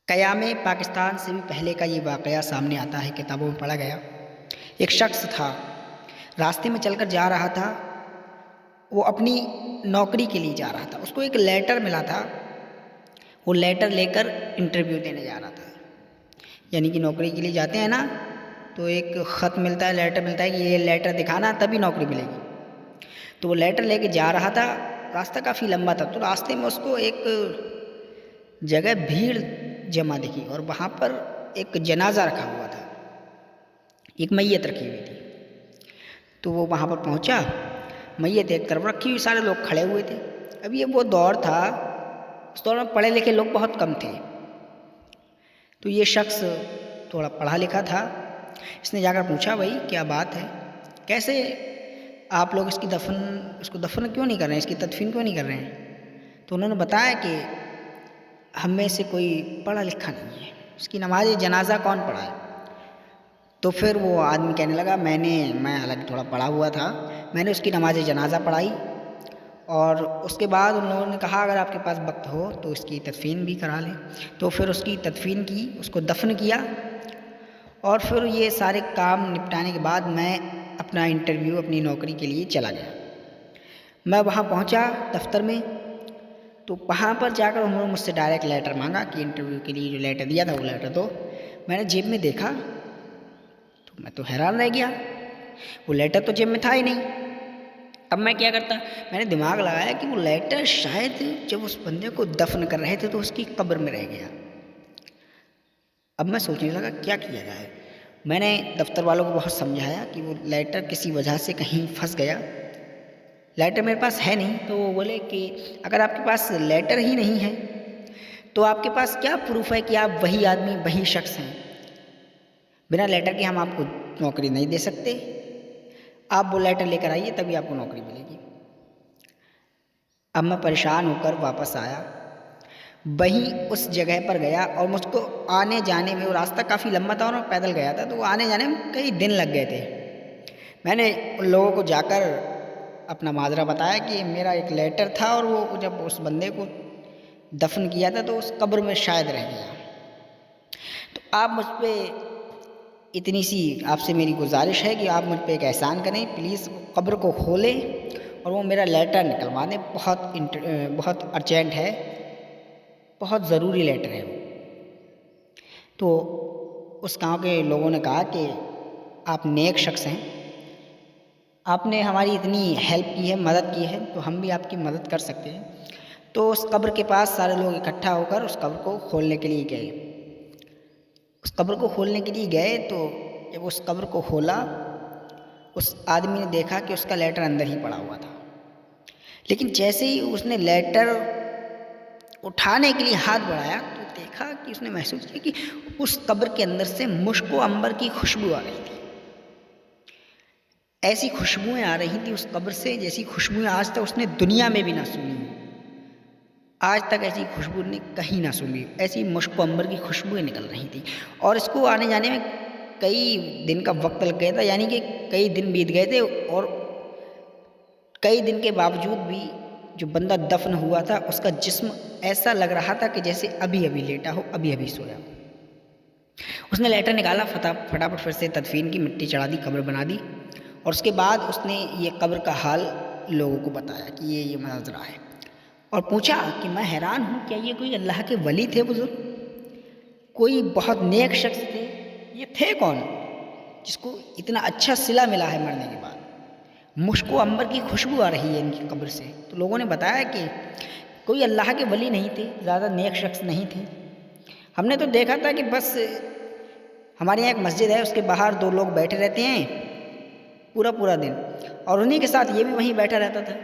क़याम पाकिस्तान से भी पहले का ये वाक़या सामने आता है, किताबों में पढ़ा गया। एक शख्स था, रास्ते में चलकर जा रहा था, वो अपनी नौकरी के लिए जा रहा था। उसको एक लेटर मिला था, वो लेटर लेकर इंटरव्यू देने जा रहा था। यानी कि नौकरी के लिए जाते हैं ना, तो एक ख़त मिलता है, लेटर मिलता है कि ये लेटर दिखाना तभी नौकरी मिलेगी। तो वो लेटर लेके जा रहा था, रास्ता काफ़ी लंबा था, तो रास्ते में उसको एक जगह भीड़ जमा दिखी और वहाँ पर एक जनाजा रखा हुआ था, एक मैयत रखी हुई थी। तो वो वहाँ पर पहुँचा, मैयत एक तरफ रखी हुई, सारे लोग खड़े हुए थे। अब ये वो दौर था, उस दौर में पढ़े लिखे लोग बहुत कम थे। तो ये शख्स थोड़ा पढ़ा लिखा था, इसने जाकर पूछा, भाई क्या बात है, कैसे आप लोग इसको दफन क्यों नहीं कर रहे हैं, इसकी तदफीन क्यों नहीं कर रहे हैं। तो उन्होंने बताया कि हम में से कोई पढ़ा लिखा नहीं है, उसकी नमाज जनाजा कौन पढ़ाए। तो फिर वो आदमी कहने लगा, मैं हालांकि थोड़ा पढ़ा हुआ था, मैंने उसकी नमाज जनाजा पढ़ाई और उसके बाद उन लोगों ने कहा अगर आपके पास वक्त हो तो इसकी तदफीन भी करा लें। तो फिर उसकी तदफीन की, उसको दफन किया और फिर ये सारे काम निपटाने के बाद मैं अपना इंटरव्यू, अपनी नौकरी के लिए चला गया। मैं वहाँ पहुँचा दफ्तर में, तो वहाँ पर जाकर उन्होंने मुझसे डायरेक्ट लेटर मांगा कि इंटरव्यू के लिए जो लेटर दिया था वो लेटर दो। मैंने जेब में देखा तो मैं तो हैरान रह गया, वो लेटर तो जेब में था ही नहीं। अब मैं क्या करता, मैंने दिमाग लगाया कि वो लेटर शायद जब उस बंदे को दफन कर रहे थे तो उसकी कब्र में रह गया। अब मैं सोचने लगा क्या किया जाए। मैंने दफ्तर वालों को बहुत समझाया कि वो लेटर किसी वजह से कहीं फंस गया, लेटर मेरे पास है नहीं। तो वो बोले कि अगर आपके पास लेटर ही नहीं है तो आपके पास क्या प्रूफ है कि आप वही आदमी, वही शख्स हैं। बिना लेटर के हम आपको नौकरी नहीं दे सकते, आप वो लेटर लेकर आइए तभी आपको नौकरी मिलेगी। अब मैं परेशान होकर वापस आया, वहीं उस जगह पर गया और मुझको आने जाने में, वो रास्ता काफ़ी लंबा था और मैं पैदल गया था, तो आने जाने में कई दिन लग गए थे। मैंने उन लोगों को जाकर अपना माजरा बताया कि मेरा एक लेटर था और वो जब उस बंदे को दफन किया था तो उस कब्र में शायद रह गया। तो आप मुझ पर इतनी सी आपसे मेरी गुजारिश है कि आप मुझ पर एक एहसान करें, प्लीज़ कब्र को खोलें और वो मेरा लेटर निकलवा दें। बहुत अर्जेंट है, बहुत ज़रूरी लेटर है वो। तो उस गांव के लोगों ने कहा कि आप नेक शख्स हैं, आपने हमारी इतनी हेल्प की है, मदद की है, तो हम भी आपकी मदद कर सकते हैं। तो उस कब्र के पास सारे लोग इकट्ठा होकर उस कब्र को खोलने के लिए गए। उस कब्र को खोलने के लिए गए तो जब उस कब्र को खोला, उस आदमी ने देखा कि उसका लेटर अंदर ही पड़ा हुआ था। लेकिन जैसे ही उसने लेटर उठाने के लिए हाथ बढ़ाया तो देखा कि उसने महसूस किया कि उस कब्र के अंदर से मुश्क व अंबर की खुशबू आ रही थी। ऐसी खुशबुएं आ रही थी उस कब्र से जैसी खुशबुएं आज तक उसने दुनिया में भी ना सुनी। आज तक ऐसी खुशबू ने कहीं ना सुनी, ऐसी मुश्क अंबर की खुशबुएं निकल रही थी। और इसको आने जाने में कई दिन का वक्त लग गया था, यानी कि कई दिन बीत गए थे और कई दिन के बावजूद भी जो बंदा दफन हुआ था उसका जिस्म ऐसा लग रहा था कि जैसे अभी अभी लेटा हो, अभी अभी सोया हो। उसने लेटर निकाला, फटाफट फिर से तदफीन की, मिट्टी चढ़ा दी, कब्र बना दी और उसके बाद उसने ये कब्र का हाल लोगों को बताया कि ये मंजरा है और पूछा कि मैं हैरान हूँ, क्या ये कोई अल्लाह के वली थे बुजुर्ग, कोई बहुत नेक शख्स थे, ये थे कौन जिसको इतना अच्छा सिला मिला है मरने के बाद, मुश्को अंबर की खुशबू आ रही है इनकी कब्र से। तो लोगों ने बताया कि कोई अल्लाह के वली नहीं थे, ज़्यादा नेक शख्स नहीं थे, हमने तो देखा था कि बस हमारे यहाँ एक मस्जिद है, उसके बाहर दो लोग बैठे रहते हैं पूरा पूरा दिन और उन्हीं के साथ ये भी वहीं बैठा रहता था।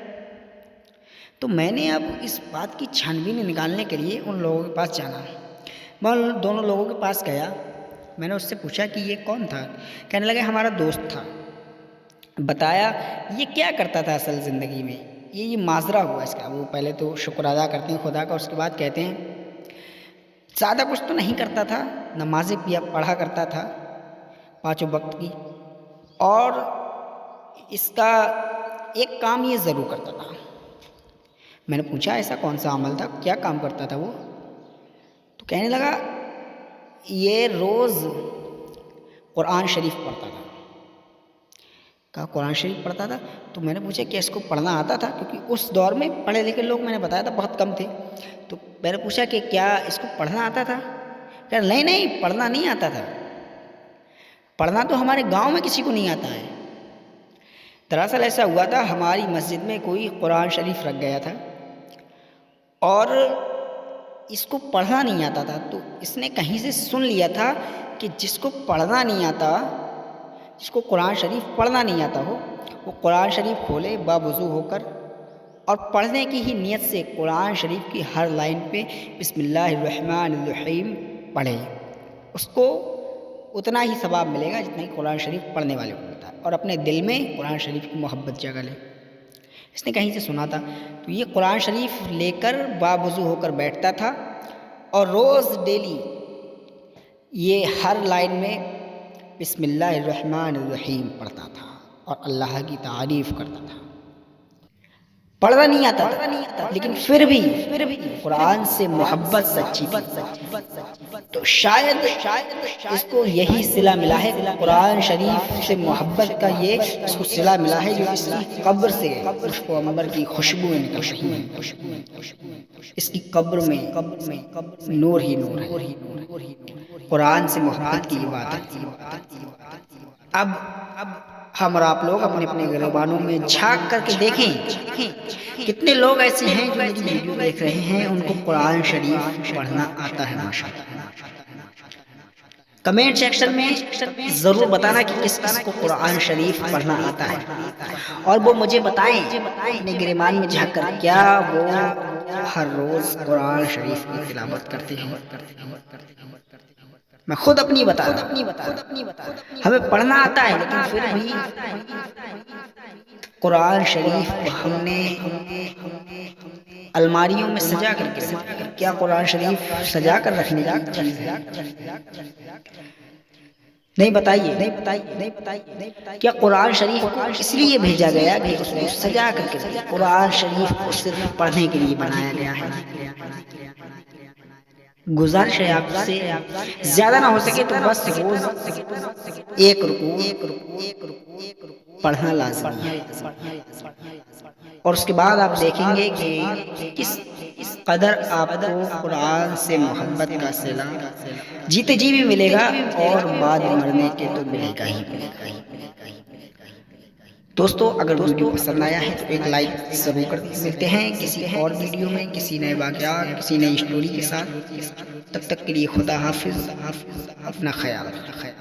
तो मैंने अब इस बात की छानबीन निकालने के लिए उन लोगों के पास जाना। मैं उन दोनों लोगों के पास गया, मैंने उससे पूछा कि ये कौन था। कहने लगे हमारा दोस्त था। बताया ये क्या करता था असल ज़िंदगी में, ये माजरा हुआ इसका। वो पहले तो शुक्र अदा करते हैं खुदा का, उसके बाद कहते हैं ज़्यादा कुछ तो नहीं करता था, नमाज़ें पढ़ा करता था 5 वक्त की, और इसका एक काम ये ज़रूर करता था। मैंने पूछा ऐसा कौन सा अमल था, क्या काम करता था वो। तो कहने लगा ये रोज़ कुरान शरीफ पढ़ता था। कहा कुरान शरीफ पढ़ता था। तो मैंने पूछा क्या इसको पढ़ना आता था, क्योंकि उस दौर में पढ़े लिखे लोग, मैंने बताया था, बहुत कम थे। तो मैंने पूछा कि क्या इसको पढ़ना आता था। कहा नहीं नहीं, पढ़ना नहीं आता था। पढ़ना तो हमारे गांव में किसी को नहीं आता है। दरअसल ऐसा हुआ था, हमारी मस्जिद में कोई कुरान शरीफ रख गया था और इसको पढ़ना नहीं आता था। तो इसने कहीं से सुन लिया था कि जिसको पढ़ना नहीं आता, जिसको कुरान शरीफ पढ़ना नहीं आता हो, वो कुरान शरीफ खोले बावुज़ू होकर और पढ़ने की ही नीयत से कुरान शरीफ की हर लाइन पे बिस्मिल्लाहिर्रहमानिर्रहीम पढ़े। उसको उतना ही सवाब मिलेगा जितना ही कुरान शरीफ पढ़ने वाले को मिलता है, और अपने दिल में कुरान शरीफ की मोहब्बत जगा ले। इसने कहीं से सुना था। तो ये कुरान शरीफ लेकर बावुज़ू होकर बैठता था और रोज़ डेली ये हर लाइन में बिस्मिल्लाहिर्रहमानिर्रहीम पढ़ता था और अल्लाह की तारीफ़ करता था। पढ़ना नहीं आता था, लेकिन फिर भी कुरान से मोहब्बत सच्ची थी। तो शायद इसको यही सिला मिला है, कुरान शरीफ से मोहब्बत का ये इसको सिला मिला है, जो इसकी कब्र से उसको अंबर की खुशबू निकल रही है। इसकी कब्र में नूर ही नूर है। कुरान से मोहब्बत की बात है। अब हम और आप लोग अपने अपने गिरबानों में झांक करके देखें, कितने लोग ऐसे हैं जो मेरी वीडियो देख रहे हैं, उनको कुरान शरीफ पढ़ना आता है माशाअल्लाह। कमेंट सेक्शन में ज़रूर बताना कि किस किस को कुरान शरीफ पढ़ना आता है, और वो मुझे बताएं अपने गिरबान में झांक कर क्या वो हर रोज़ कुरान शरीफ की तिलावत करते हैं। मैं खुद अपनी बता रहा, हमें पढ़ना आता है, लेकिन फिर भी कुरान शरीफ को हमने अलमारियों में सजा करके, क्या कुरान शरीफ सजा कर रखने की चीज़ है? नहीं बताइए। क्या कुरान शरीफ को इसलिए भेजा गया कि उसको सजा करके? कुरान शरीफ को सिर्फ पढ़ने के लिए बनाया गया है। गुजारिश है आपसे, ज्यादा ना हो सके तो बस रोज एक रुकू पढ़ना लाज़िमी है, और उसके बाद आप देखेंगे कि किस कदर आपको कुरान से मोहब्बत का सिला जीते जी भी मिलेगा, और बाद मरने के तो मिलेगा ही। दोस्तों, अगर वीडियो पसंद आया है तो एक लाइक ज़रूर कर दीजिए। मिलते हैं किसी और वीडियो में, किसी नए वाक़या, किसी नई स्टोरी के साथ। तब तक के लिए खुदा हाफिज़, अपना ख्याल रखें।